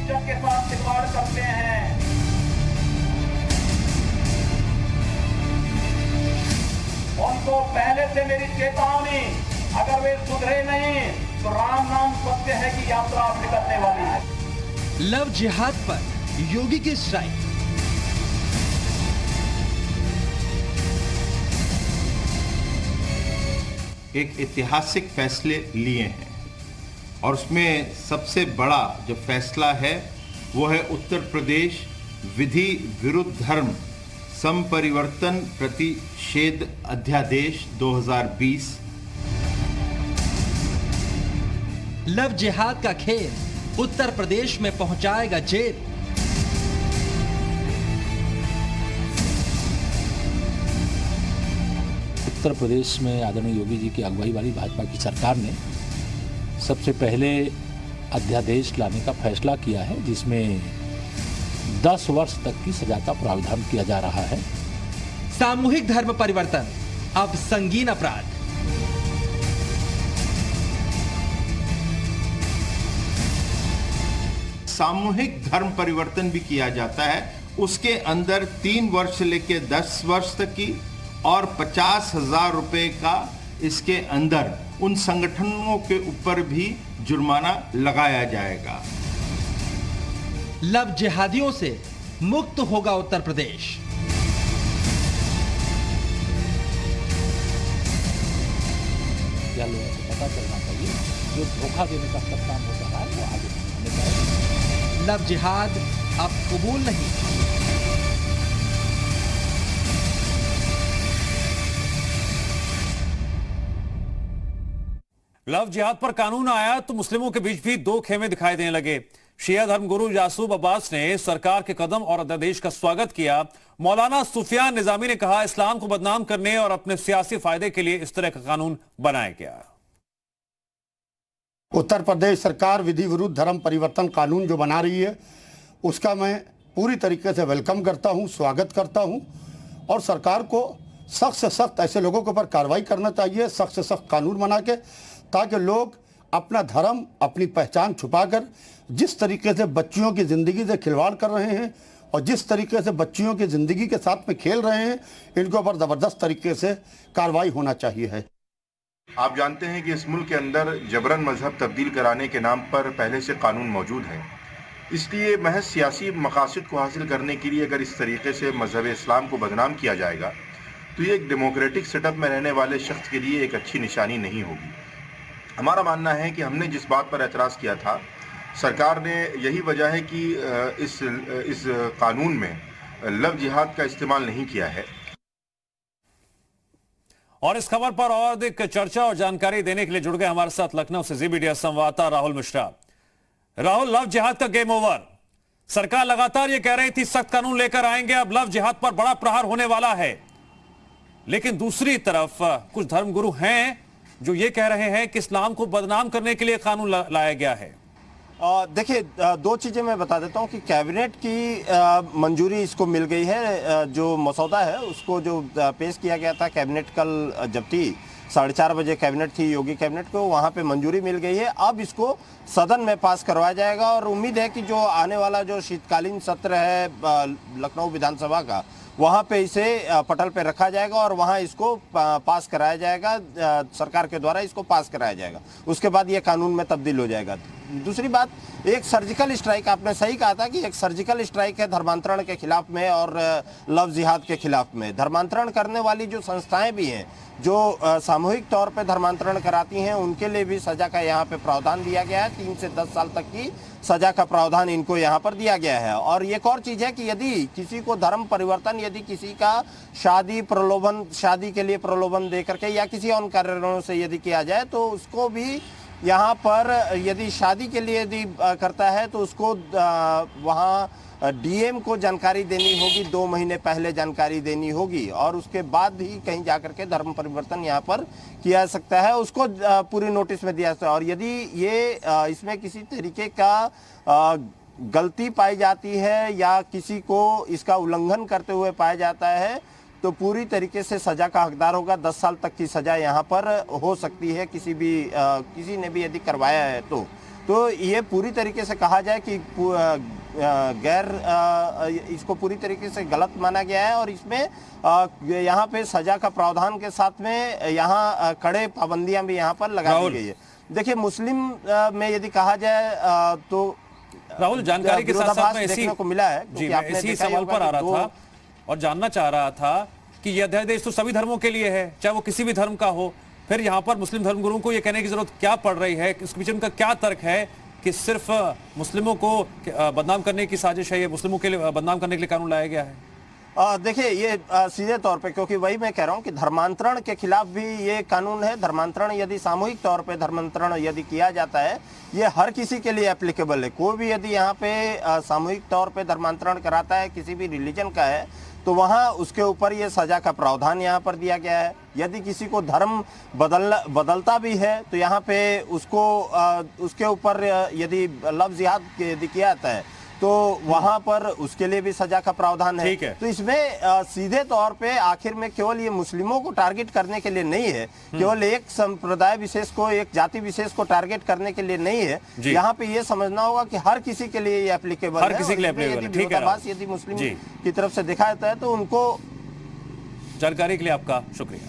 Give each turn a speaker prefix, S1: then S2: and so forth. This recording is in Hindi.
S1: इज्जत के साथ खिलवाड़ करते हैं। उनको पहले से मेरी चेतावनी, अगर वे सुधरे नहीं तो राम नाम सत्य है कि यात्रा अब निकलने वाली है।
S2: लव जिहाद पर योगी की स्ट्राइक।
S3: एक ऐतिहासिक फैसले लिए हैं और उसमें सबसे बड़ा जो फैसला है वो है उत्तर प्रदेश विधि विरुद्ध धर्म संपरिवर्तन प्रतिषेध अध्यादेश 2020।
S2: लव जिहाद का खेल उत्तर प्रदेश में पहुंचाएगा जेल।
S4: उत्तर प्रदेश में आदरणीय योगी जी की अगुवाई वाली भाजपा की सरकार ने सबसे पहले अध्यादेश लाने का फैसला किया है, जिसमें 10 वर्ष तक की सजा का प्रावधान किया जा रहा है।
S2: सामूहिक धर्म परिवर्तन अब संगीन अपराध।
S3: सामूहिक धर्म परिवर्तन भी किया जाता है, उसके अंदर 3 वर्ष से लेकर 10 वर्ष तक की और 50,000 रुपए का इसके अंदर उन संगठनों के ऊपर भी जुर्माना लगाया जाएगा।
S2: लव जिहादियों से मुक्त होगा उत्तर प्रदेश।
S4: क्या लोगों को पता चलना चाहिए, जो धोखा देने का सब काम होता है वो आगे होने चाहिए।
S2: लव जिहाद अब कबूल नहीं।
S5: लव जिहाद पर कानून आया तो मुस्लिमों के बीच भी दो खेमे दिखाई देने लगे। शिया धर्मगुरु यासूब अब्बास ने सरकार के कदम और अध्यादेश का स्वागत किया। मौलाना सुफियान निजामी ने कहा, इस्लाम को बदनाम करने और अपने सियासी फायदे के लिए इस तरह का कानून बनाया गया।
S6: उत्तर प्रदेश सरकार विधि विरुद्ध धर्म परिवर्तन कानून जो बना रही है उसका मैं पूरी तरीके से वेलकम करता हूं, स्वागत करता हूं और सरकार को सख्त से सख्त ऐसे लोगों के ऊपर कार्रवाई करना चाहिए, सख्त से सख्त कानून बना के, ताकि लोग अपना धर्म, अपनी पहचान छुपाकर जिस तरीके से बच्चियों की ज़िंदगी से खिलवाड़ कर रहे हैं और जिस तरीके से बच्चियों की ज़िंदगी के साथ में खेल रहे हैं, इनके ऊपर ज़बरदस्त तरीके से कार्रवाई होना चाहिए है।
S7: आप जानते हैं कि इस मुल्क के अंदर जबरन मजहब तब्दील कराने के नाम पर पहले से कानून मौजूद है, इसलिए महज सियासी मकासद को हासिल करने के लिए अगर इस तरीके से मजहब इस्लाम को बदनाम किया जाएगा तो ये एक डेमोक्रेटिक सेटअप में रहने वाले शख्स के लिए एक अच्छी निशानी नहीं होगी। हमारा मानना है कि हमने जिस बात पर एतराज़ किया था, सरकार ने यही वजह है कि इस कानून में लव जिहाद का इस्तेमाल नहीं किया है।
S5: और इस खबर पर और अधिक चर्चा और जानकारी देने के लिए जुड़ गए हमारे साथ लखनऊ से जी मीडिया संवाददाता राहुल मिश्रा। राहुल, लव जिहाद का गेम ओवर। सरकार लगातार ये कह रही थी सख्त कानून लेकर आएंगे, अब लव जिहाद पर बड़ा प्रहार होने वाला है, लेकिन दूसरी तरफ कुछ धर्मगुरु हैं जो ये कह रहे हैं कि इस्लाम को बदनाम करने के लिए कानून लाया गया है।
S8: देखिए, दो चीज़ें मैं बता देता हूं कि कैबिनेट की मंजूरी इसको मिल गई है। जो मसौदा है उसको जो पेश किया गया था कैबिनेट कल जब थी 4:30 बजे कैबिनेट थी योगी कैबिनेट को, वहां पे मंजूरी मिल गई है। अब इसको सदन में पास करवाया जाएगा और उम्मीद है कि जो आने वाला जो शीतकालीन सत्र है लखनऊ विधानसभा का, वहाँ पे इसे पटल पे रखा जाएगा और वहाँ इसको पास कराया जाएगा, सरकार के द्वारा इसको पास कराया जाएगा। उसके बाद ये कानून में तब्दील हो जाएगा। दूसरी बात, एक सर्जिकल स्ट्राइक, आपने सही कहा था कि एक सर्जिकल स्ट्राइक है धर्मांतरण के खिलाफ में और लव जिहाद के खिलाफ में। धर्मांतरण करने वाली जो संस्थाएं भी हैं जो सामूहिक तौर पे धर्मांतरण कराती हैं, उनके लिए भी सजा का यहाँ पे प्रावधान दिया गया है। 3 से 10 साल तक की सजा का प्रावधान इनको यहाँ पर दिया गया है। और एक और चीज़ है कि यदि किसी को धर्म परिवर्तन, यदि किसी का शादी के लिए प्रलोभन दे करके या किसी और कारणों से यदि किया जाए तो उसको भी यहाँ पर, यदि शादी के लिए यदि करता है तो उसको वहाँ डीएम को जानकारी देनी होगी, 2 महीने पहले जानकारी देनी होगी और उसके बाद ही कहीं जाकर के धर्म परिवर्तन यहाँ पर किया जा सकता है, उसको पूरी नोटिस में दिया सकता है। और यदि ये इसमें किसी तरीके का गलती पाई जाती है या किसी को इसका उल्लंघन करते हुए पाया जाता है तो पूरी तरीके से सजा का हकदार होगा। 10 साल तक की सजा यहाँ पर हो सकती है किसी ने भी यदि करवाया है तो तो ये पूरी तरीके से कहा जाए कि इसको पूरी तरीके से गलत माना गया है और इसमें यहाँ पे सजा का प्रावधान के साथ में यहाँ कड़े पाबंदियां भी यहाँ पर लगा दी गई है। देखिए मुस्लिम में यदि कहा जाए तो
S5: राहुल, जानकारी के साथ साथ में
S8: देखने को मिला है
S5: जी, मैं इसी सवाल पर आ रहा था और जानना चाह रहा था कि यह अध्यादेश तो सभी धर्मों के लिए है, चाहे वो किसी भी धर्म का हो, फिर यहाँ पर मुस्लिम धर्मगुरुओं को यह कहने की जरूरत क्या पड़ रही है? इसके पीछे उनका क्या तर्क है कि सिर्फ मुस्लिमों को बदनाम करने की साजिश है, ये मुस्लिमों के लिए बदनाम करने के लिए कानून लाया गया है?
S8: देखिए ये सीधे तौर पे, क्योंकि वही मैं कह रहा हूँ कि धर्मांतरण के खिलाफ भी ये कानून है। धर्मांतरण यदि सामूहिक तौर पे धर्मांतरण यदि किया जाता है, ये हर किसी के लिए एप्लीकेबल है। कोई भी यदि यहाँ पे सामूहिक तौर पे धर्मांतरण कराता है, किसी भी रिलीजन का है, तो वहाँ उसके ऊपर ये सजा का प्रावधान यहाँ पर दिया गया है। यदि किसी को धर्म बदलता भी है तो यहाँ पे उसको उसके ऊपर यदि लफ्ज़ जिहाद यदि किया जाता है तो वहां पर उसके लिए भी सजा का प्रावधान है। तो इसमें सीधे तौर पे आखिर में केवल ये मुस्लिमों को टारगेट करने के लिए नहीं है, केवल एक संप्रदाय विशेष को, एक जाति विशेष को टारगेट करने के लिए नहीं है। यहाँ पे ये समझना होगा कि हर किसी के लिए ये एप्लीकेबल है।
S5: किसी के लिए एप्लीकेबल है।
S8: यदि मुस्लिम की तरफ से देखा जाता है तो उनको।
S5: जानकारी के लिए आपका शुक्रिया।